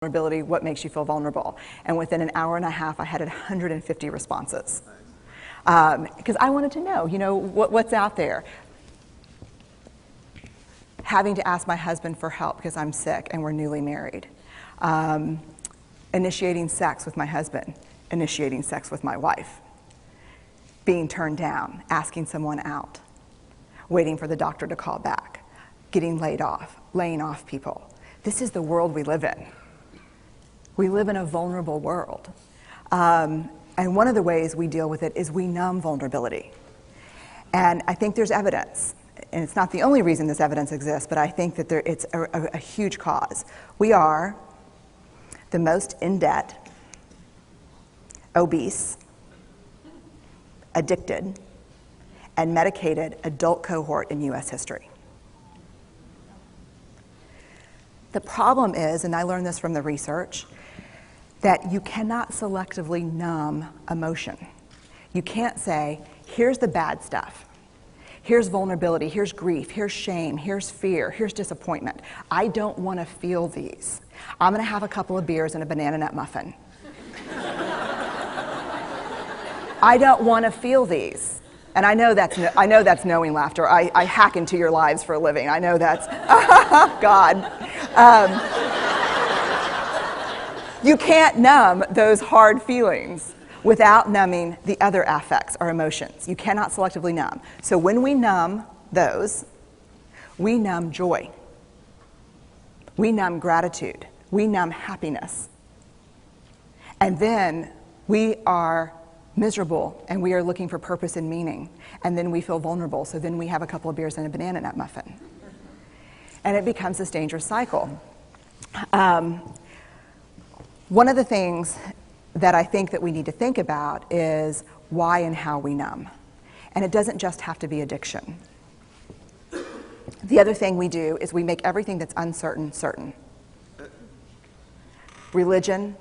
vulnerability, what makes you feel vulnerable? And within an hour and a half, I had 150 responses. Because I wanted to know, what's out there. Having to ask my husband for help because I'm sick and we're newly married. Initiating sex with my husband. Initiating sex with my wife. Being turned down. Asking someone out. Waiting for the doctor to call back. Getting laid off. Laying off people. This is the world we live in. We live in a vulnerable world. And one of the ways we deal with it is we numb vulnerability. And I think there's evidence. And it's not the only reason this evidence exists, but I think that it's a huge cause. We are the most in debt, obese, addicted, and medicated adult cohort in U.S. history. The problem is, and I learned this from the research, that you cannot selectively numb emotion. You can't say, here's the bad stuff. Here's vulnerability, here's grief, here's shame, here's fear, here's disappointment. I don't want to feel these. I'm going to have a couple of beers and a banana nut muffin. I don't want to feel these. And I know that's knowing laughter. I hack into your lives for a living. I know that's, God. You can't numb those hard feelings without numbing the other affects or emotions. You cannot selectively numb. So when we numb those, we numb joy. We numb gratitude. We numb happiness. And then we are miserable and we are looking for purpose and meaning. And then we feel vulnerable. So then we have a couple of beers and a banana nut muffin. And it becomes this dangerous cycle. One of the things that I think that we need to think about is why and how we numb. And it doesn't just have to be addiction. The other thing we do is we make everything that's uncertain, certain. Religion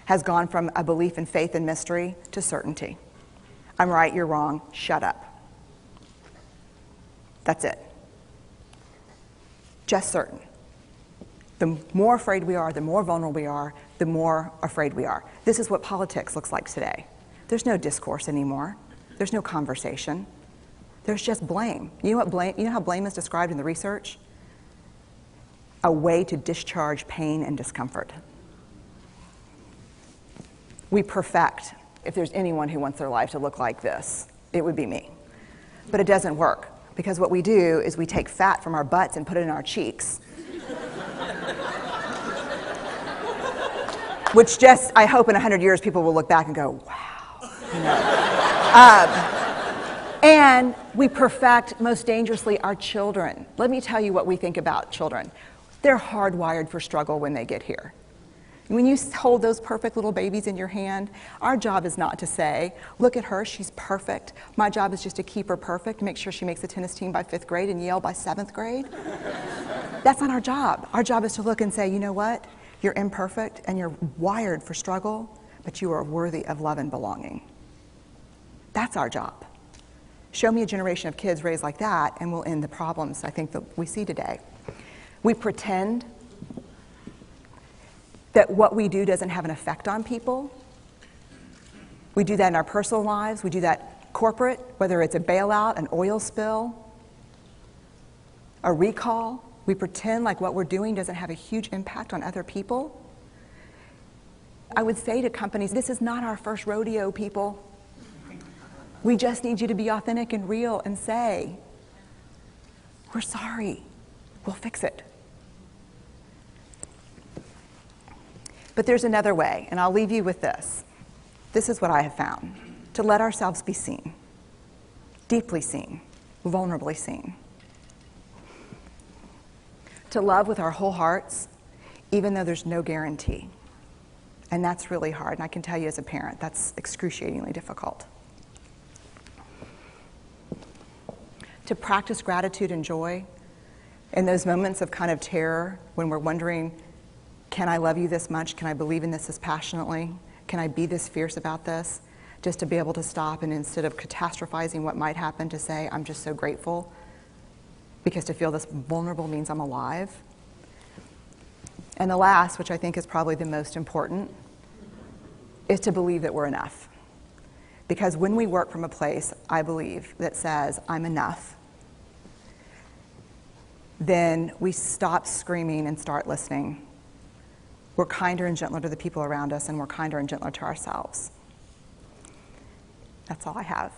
has gone from a belief in faith and mystery to certainty. I'm right, you're wrong, shut up. That's it. Just certain. The more afraid we are, the more vulnerable we are, the more afraid we are. This is what politics looks like today. There's no discourse anymore. There's no conversation. There's just blame. You know how blame is described in the research? A way to discharge pain and discomfort. We perfect. If there's anyone who wants their life to look like this, it would be me. But it doesn't work, because what we do is we take fat from our butts and put it in our cheeks. Which just, I hope in 100 years people will look back and go, wow. And we perfect, most dangerously, our children. Let me tell you what we think about children. They're hardwired for struggle when they get here. When you hold those perfect little babies in your hand, our job is not to say, look at her, she's perfect. My job is just to keep her perfect, make sure she makes the tennis team by 5th grade and Yale by 7th grade. That's not our job. Our job is to look and say, you know what? You're imperfect and you're wired for struggle, but you are worthy of love and belonging. That's our job. Show me a generation of kids raised like that and we'll end the problems I think that we see today. We pretend that what we do doesn't have an effect on people. We do that in our personal lives. We do that corporate, whether it's a bailout, an oil spill, a recall. We pretend like what we're doing doesn't have a huge impact on other people. I would say to companies, this is not our first rodeo, people. We just need you to be authentic and real and say, we're sorry, we'll fix it. But there's another way, and I'll leave you with this. This is what I have found. To let ourselves be seen, deeply seen, vulnerably seen. To love with our whole hearts, even though there's no guarantee. And that's really hard, and I can tell you as a parent, that's excruciatingly difficult. To practice gratitude and joy in those moments of kind of terror when we're wondering, can I love you this much? Can I believe in this passionately? Can I be this fierce about this? Just to be able to stop and instead of catastrophizing what might happen, to say, I'm just so grateful. Because to feel this vulnerable means I'm alive. And the last, which I think is probably the most important, is to believe that we're enough. Because when we work from a place, I believe, that says, I'm enough, then we stop screaming and start listening. We're kinder and gentler to the people around us, and we're kinder and gentler to ourselves. That's all I have.